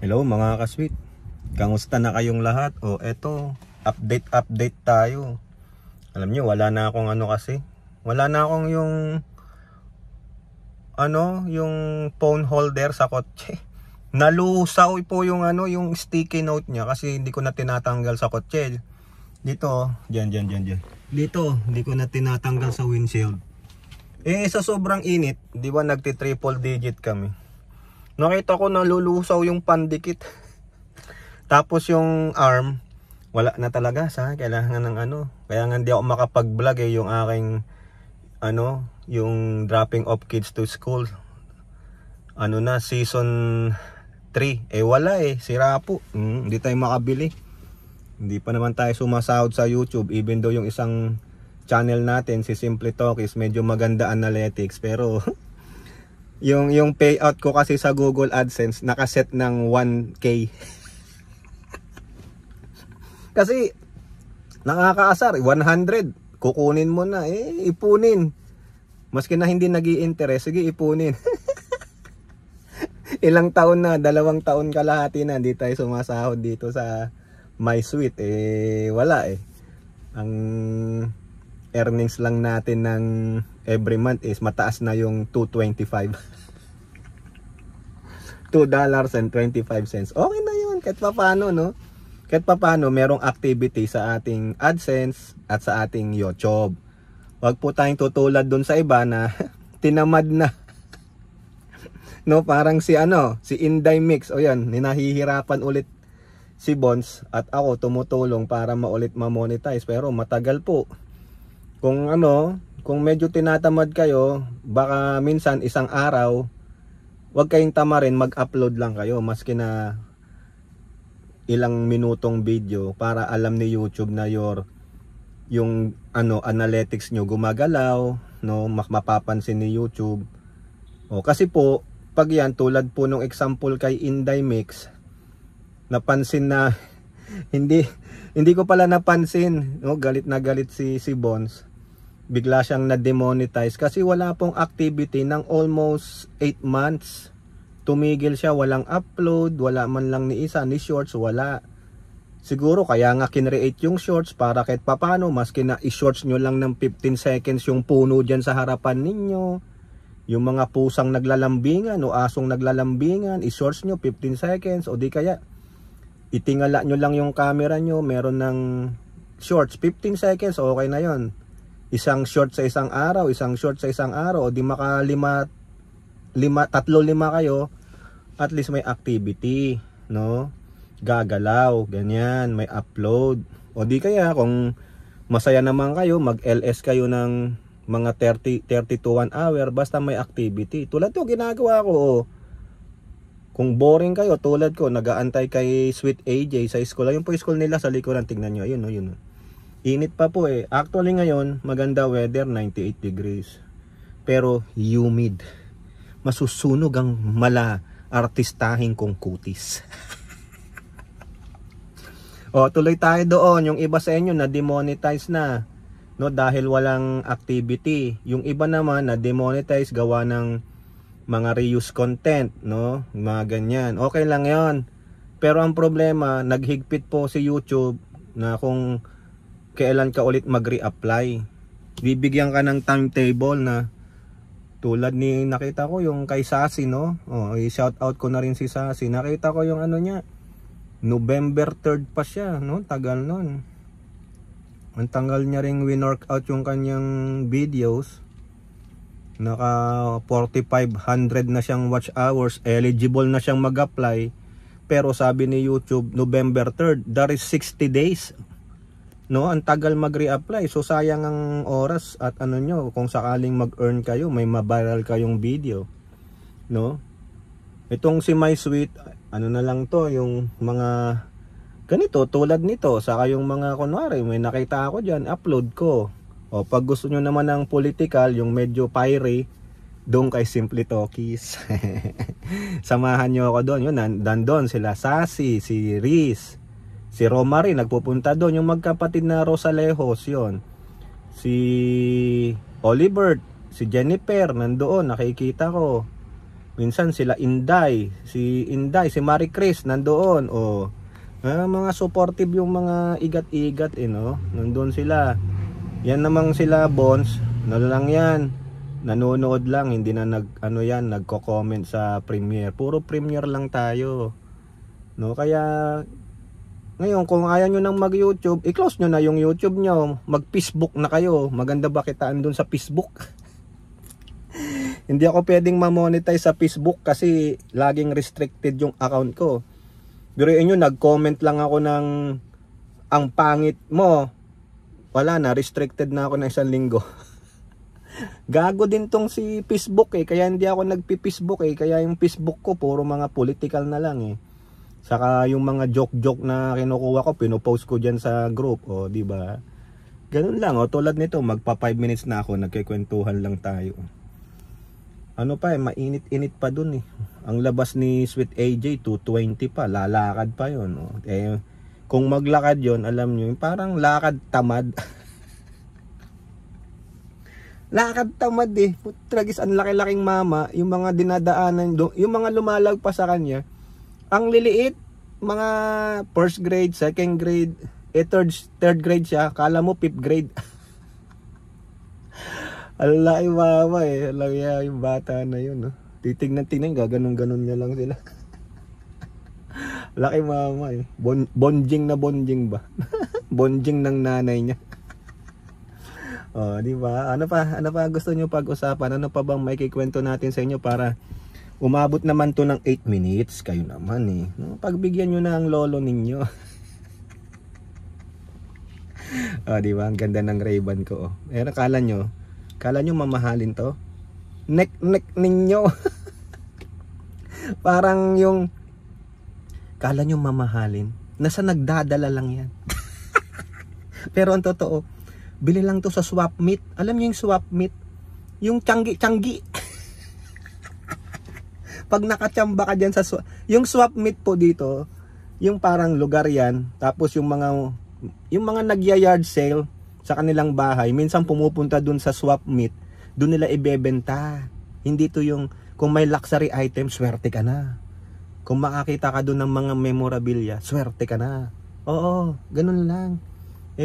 Hello mga kasweet, kamusta na kayong lahat? O eto, update tayo. Alam nyo, wala na akong kasi. Wala na akong yung phone holder sa kotse. Nalusaw po yung yung sticky note niya kasi hindi ko na tinatanggal sa kotse. Dito, diyan. Dito, hindi ko na tinatanggal sa windshield. Sa sobrang init, di ba nagti-triple digit kami. Nakita ko nalulusaw yung pandikit. Tapos yung arm, wala na talaga sa kailangan ng Kaya nga hindi ako makapag-vlog yung aking yung dropping off kids to school. Na season 3. Wala sira po. Hindi tayo makabili. Hindi pa naman tayo sumasahod sa YouTube even though yung isang channel natin si Simple Talkies medyo maganda analytics pero yung payout ko kasi sa Google AdSense nakaset ng 1K. Kasi nakakaasar, 100 kukunin mo na, ipunin. Maski na hindi nag-i-interest, sige ipunin. Ilang taon na, 2 taon kalahati na hindi tayo sumasahod dito sa MySweet. Wala ang earnings lang natin ng every month is mataas na yung $2.25. $2.25. Okay na yun kahit paano, no? Kahit paano merong activity sa ating AdSense at sa ating YouTube. Wag po tayong tutulad dun sa iba na tinamad na. No, parang si Inday Mix. O yan, ninahihirapan ulit si Bonds at ako tumutulong para maulit ma-monetize pero matagal po. Kung medyo tinatamad kayo, baka minsan isang araw, wag kayong tamarin, mag-upload lang kayo maski na ilang minutong video para alam ni YouTube na yung analytics nyo gumagalaw, no, mapapansin ni YouTube. Kasi po, pag yan tulad po nung example kay Inday Mix, napansin na hindi ko pala napansin, no, galit na galit si Bonds. Bigla siyang na-demonetize kasi wala pong activity ng almost 8 months. Tumigil siya, walang upload, wala man lang ni shorts, wala. Siguro kaya nga kinreate yung shorts para kahit papano, maski na i-shorts nyo lang ng 15 seconds yung puno dyan sa harapan ninyo, yung mga pusang naglalambingan o asong naglalambingan, i-shorts nyo 15 seconds o di kaya itingala nyo lang yung camera nyo, meron ng shorts 15 seconds, okay na yon. Isang short sa isang araw, isang short sa isang araw, o di maka 3-5 kayo, at least may activity, no? Gagalaw, ganyan, may upload. O di kaya kung masaya naman kayo, mag-LS kayo ng mga 30 to 1 hour, basta may activity. Tulad to ginagawa ko. Kung boring kayo, tulad ko, nag-aantay kay Sweet AJ sa school. Ayun po school nila sa likuran, tingnan nyo, ayun. Init pa po Actually ngayon, maganda weather, 98 degrees. Pero humid. Masusunog ang artistahin kong kutis. Tuloy tayo doon. Yung iba sa inyo na demonetize na, no, dahil walang activity. Yung iba naman na demonetize gawa ng mga reuse content, no, mga ganyan. Okay lang 'yon. Pero ang problema, naghigpit po si YouTube na kung kailan ka ulit mag-reapply. Bibigyan ka ng timetable na tulad ni nakita ko yung kay Sassy, no? I-shout out ko na rin si Sassy. Nakita ko yung niya. November 3rd pa siya, no? Tagal nun. Ang tagal niya ring winorkout yung kanyang videos. Naka 4,500 na siyang watch hours. Eligible na siyang mag-apply. Pero sabi ni YouTube, November 3rd, that is 60 days. No, ang tagal mag-reapply. So sayang ang oras at nyo, kung sakaling mag-earn kayo, may ma-viral kayong video. No? Itong si MySweet, na lang to, yung mga ganito, tulad nito, saka yung mga kunwari, may nakita ako diyan, upload ko. Pag gusto nyo naman ng political, yung medyo fiery, doon kay Simple Talkies. Samahan nyo ako doon. Yun, nandun sila Sassy, si Riz, si Romary, nagpupunta doon. Yung magkapatid na Rosalejos, yun. Si Oliver, si Jennifer, nandoon, nakikita ko. Minsan sila si Marie Chris nandoon. O mga supportive yung mga igat-igat no. Nandoon sila. Yan namang sila Bones, lang yan. Nanonood lang, hindi na nagko-comment sa Premiere. Puro Premiere lang tayo. No, kaya ngayon kung ayaw nyo nang mag-YouTube, i-close nyo na yung YouTube nyo. Mag-Facebook na kayo. Maganda ba kitaan dun sa Facebook? Hindi ako pwedeng ma-monetize sa Facebook kasi laging restricted yung account ko. Biruin nyo, nag-comment lang ako ng ang pangit mo. Wala na, restricted na ako ng 1 linggo. Gago din tong si Facebook kaya hindi ako nagpi-Facebook kaya yung Facebook ko puro mga political na lang Saka yung mga joke na kinukuha ko, pinopost ko diyan sa group, di ba? Ganun lang, tulad nito, magpa 5 minutes na ako, nagkikwentuhan lang tayo. Ano pa mainit-init pa dun Ang labas ni Sweet AJ 220 pa, lalakad pa 'yon, kung maglakad 'yon, alam niyo, parang lakad tamad. Lakad tamad Putragis, ang laki-laking mama, yung mga dinadaanan yung mga lumalagpas sa kanya. Ang liliit, mga first grade, second grade, third grade siya, kala mo 5th grade. Alay mama alay yung bata na yun titignan gaganong-ganon niya lang sila. Laki mama bonjing na bonjing ba. Bonjing ng nanay niya. Di ba? Ano pa gusto niyo pag-usapan? Ano pa bang maikikwento natin sa inyo para umabot naman to ng 8 minutes? Kayo naman no? Pagbigyan niyo na ang lolo ninyo. Di ba? Ang ganda ng Ray-Ban ko Kala nyo mamahalin to? Neck ninyo. Parang yung kala nyo mamahalin, nasa nagdadala lang yan. Pero ang totoo, bili lang to sa swap meet. Alam niyo yung swap meet? Yung tiyanggi. Pag nakachamba ka dyan yung swap meet po dito, yung parang lugar yan, tapos yung mga nagya-yard sale sa kanilang bahay, minsan pumupunta dun sa swap meet, dun nila ibebenta. Hindi to yung, kung may luxury item, swerte ka na. Kung makakita ka dun ng mga memorabilia, swerte ka na. Oo, ganun lang.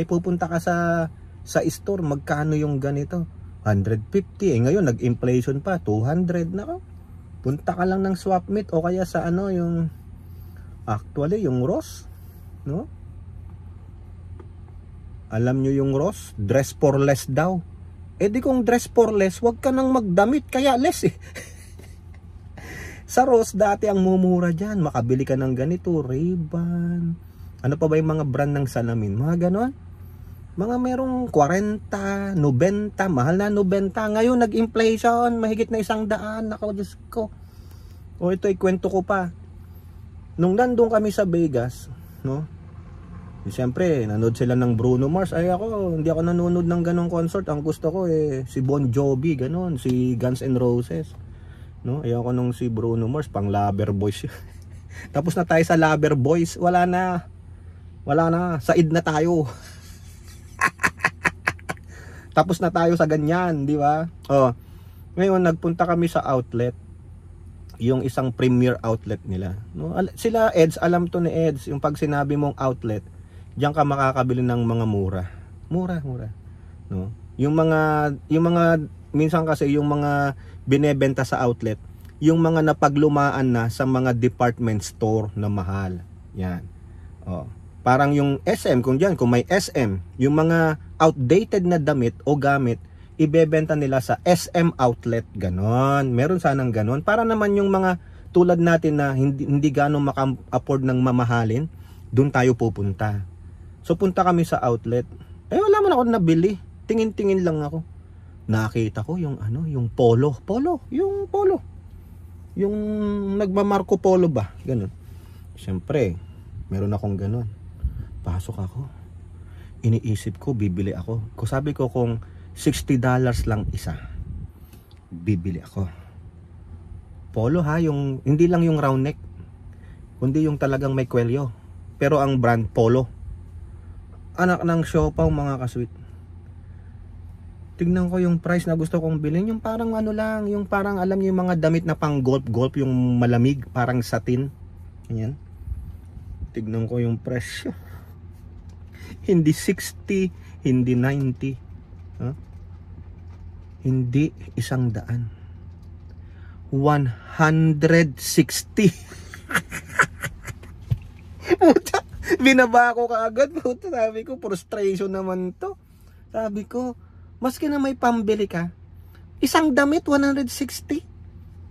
Pupunta ka sa store, magkano yung ganito? 150. Ngayon, nag-inflation pa, 200 na. Punta ka lang ng swap meet o kaya sa yung Ross, no? Alam nyo yung Ross, dress for less daw. Di kung dress for less, wag ka nang magdamit, kaya less Sa Ross, dati ang mumura dyan, makabili ka ng ganito, Ray-Ban. Ano pa ba yung mga brand ng salamin? Mga ganon. Mga merong 40, 90, mahal na 90. Ngayon, nag-inflation, mahigit na 100. Nako, Diyos ko. Ito, ikwento ko pa. Nung nandun kami sa Vegas, no? Siyempre, nanood sila ng Bruno Mars. Hindi ako nanonood ng ganong concert. Ang gusto ko si Bon Jovi, ganon, si Guns N' Roses. No? Ayoko nung si Bruno Mars, pang lover boys. Tapos na tayo sa lover boys, wala na, said na tayo. Tapos na tayo sa ganyan, di ba? Ngayon, nagpunta kami sa outlet. Yung isang premier outlet nila. No? Sila, Eds, alam to ni Eds. Yung pag sinabi mong outlet, diyan ka makakabili ng mga mura. Mura. No? Yung mga minsan kasi yung mga binebenta sa outlet, yung mga napaglumaan na sa mga department store na mahal. Yan. Parang yung SM, kung may SM, yung mga outdated na damit o gamit, ibebenta nila sa SM outlet, ganon. Meron sanang ganon. Para naman yung mga tulad natin na hindi gano'ng maka-afford ng mamahalin, doon tayo pupunta. So punta kami sa outlet. Wala man ako nabili. Tingin-tingin lang ako. Nakita ko yung yung polo. Yung nagmamarko polo ba? Ganon. Siyempre, meron akong ganon. Pasok ako. Iniisip ko, bibili ako. Sabi ko kung $60 lang isa, bibili ako. Polo yung hindi lang yung round neck, kundi yung talagang may kwelyo. Pero ang brand Polo. Anak ng siopaw, mga kasweet. Tignan ko yung price na gusto kong bilhin. Yung parang ano lang, yung parang alam niyo yung mga damit na pang golf, yung malamig, parang satin. Ayan. Tignan ko yung presyo. Hindi 60, hindi 90. Huh? Hindi 100. 160. Puta, binaba ko kaagad. Puta, sabi ko, frustration naman to. Sabi ko, maski na may pambili ka, isang damit 160.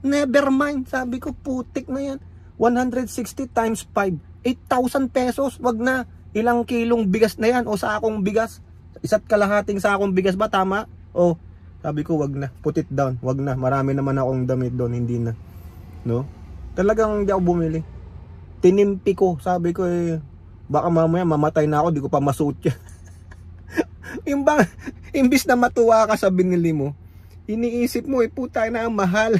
Never mind. Sabi ko, putik na yan. 160 times 5, 8,000 pesos. Wag na. Ilang kilong bigas na yan o sakong bigas. Isa't kalahating sakong bigas ba, tama? O, sabi ko, wag na. Put it down. Wag na. Marami naman akong damit doon. Hindi na. No? Talagang hindi ako bumili. Tinimpi ko. Sabi ko, baka mamaya mamatay na ako. Di ko pa masuot yan. Yung bang, imbis na matuwa ka sa binili mo, iniisip mo, puta na ang mahal.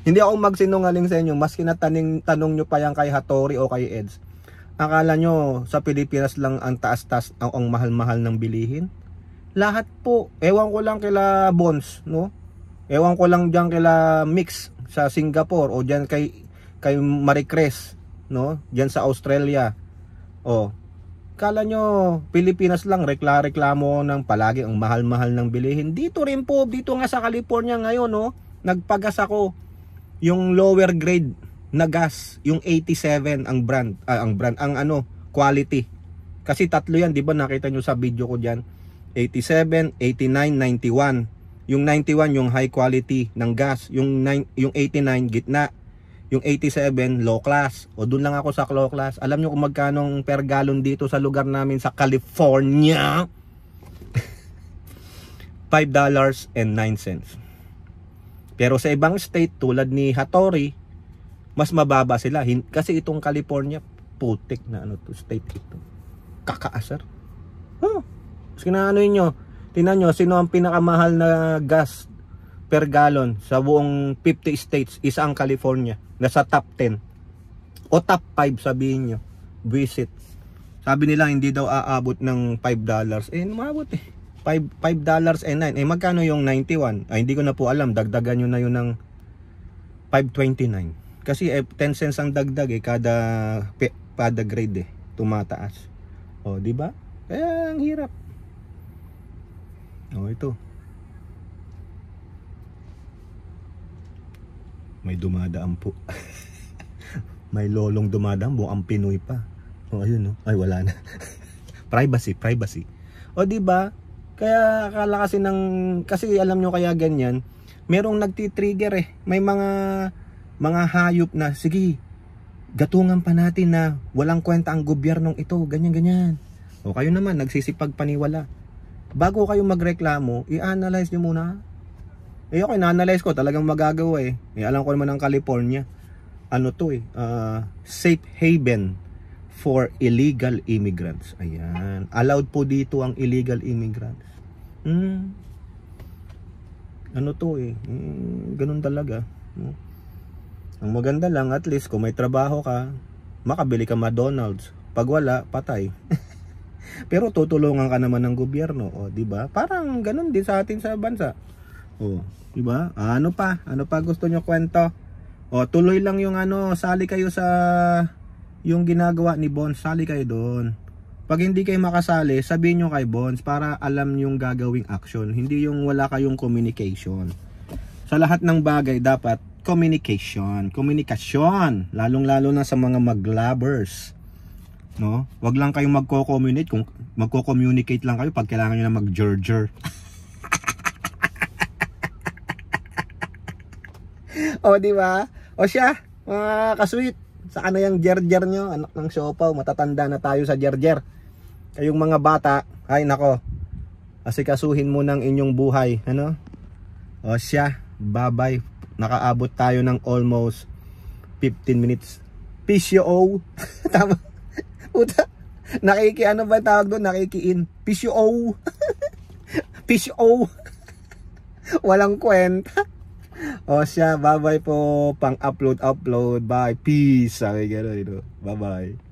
Hindi ako magsinungaling sa inyo. Maski na tanong nyo pa yan kay Hattori o kay Eds. Akala nyo sa Pilipinas lang ang taas-taas ang mahal-mahal ng bilihin? Lahat po. Ewan ko lang kila Bones, no? Ewan ko lang diyan kila Mix sa Singapore o diyan kay Maricres, no? Diyan sa Australia. Oh. Akala nyo Pilipinas lang reklamo ng palagi ang mahal-mahal ng bilihin. Dito rin po, dito nga sa California ngayon, no? Nagpagas ako yung lower grade na gas, yung 87 ang brand, ang quality. Kasi tatlo yan, 'di ba? Nakita nyo sa video ko diyan. 87, 89, 91. Yung 91 yung high quality ng gas, yung 89 gitna, yung 87 low class. O doon lang ako sa low class. Alam nyo kung magkano per gallon dito sa lugar namin sa California? $5.09. Pero sa ibang state tulad ni Hattori, mas mababa sila. Kasi itong California, putik na state ito. Kakaasar. Oh, mas kinaano nyo. Tingnan nyo, sino ang pinakamahal na gas per gallon sa buong 50 states? Isa ang California. Nasa top 10. O top 5 sabihin nyo. Visit. Sabi nila hindi daw aabot ng $5. Umabot eh. $5.09. Magkano yung 91? Hindi ko na po alam. Dagdagan nyo na yun ng 5.29. Kasi 10 cents ang dagdag kada grade tumataas. O, di ba? Kaya ang hirap. O, ito. May dumadaan po. May lolong dumadaan, buong Pinoy pa. O, ayun, no? Ay, wala na. privacy. O, di ba? Kaya akala kasi alam nyo kaya ganyan, merong nagti-trigger may mga hayop na, sige, gatungan pa natin na walang kwenta ang gobyernong ito, ganyan. O kayo naman, nagsisipag paniwala. Bago kayo magreklamo, i-analyze nyo muna. Okay, na-analyze ko, talagang magagawa alam ko naman ang California, safe haven for illegal immigrants. Ayan, allowed po dito ang illegal immigrants. Ganun talaga. Ang maganda lang, at least kung may trabaho ka, makabili ka McDonald's. Pag wala, patay. Pero tutulungan ka naman ng gobyerno, di ba? Parang ganun din sa atin sa bansa. Di ba? Ano pa gusto nyo kwento? Tuloy lang yung sali kayo sa yung ginagawa ni Bones, sali kayo doon. Pag hindi kayo makasali, sabihin nyo kay Bones para alam yung gagawing action, hindi yung wala kayong communication. Sa lahat ng bagay dapat komunikasyon, lalong-lalo na sa mga maglabbers, no? Wag lang kayong magko-communicate lang kayo pag kailangan niyo na mag-jerjer. Di ba? Siya, mga kasweet, saka na yung jerjer nyo, anak ng siopaw, matatanda na tayo sa jerjer. Kayong mga bata, ay nako, asikasuhin mo ng inyong buhay, siya, bye-bye. Nakaabot tayo ng almost 15 minutes. PCO. Tama. Puta. Ba tawag doon? Nakikiin. PCO. PCO. Walang kwenta. Siya, bye-bye po. Pang upload. Bye. Peace. Sabi gano'n. Bye-bye.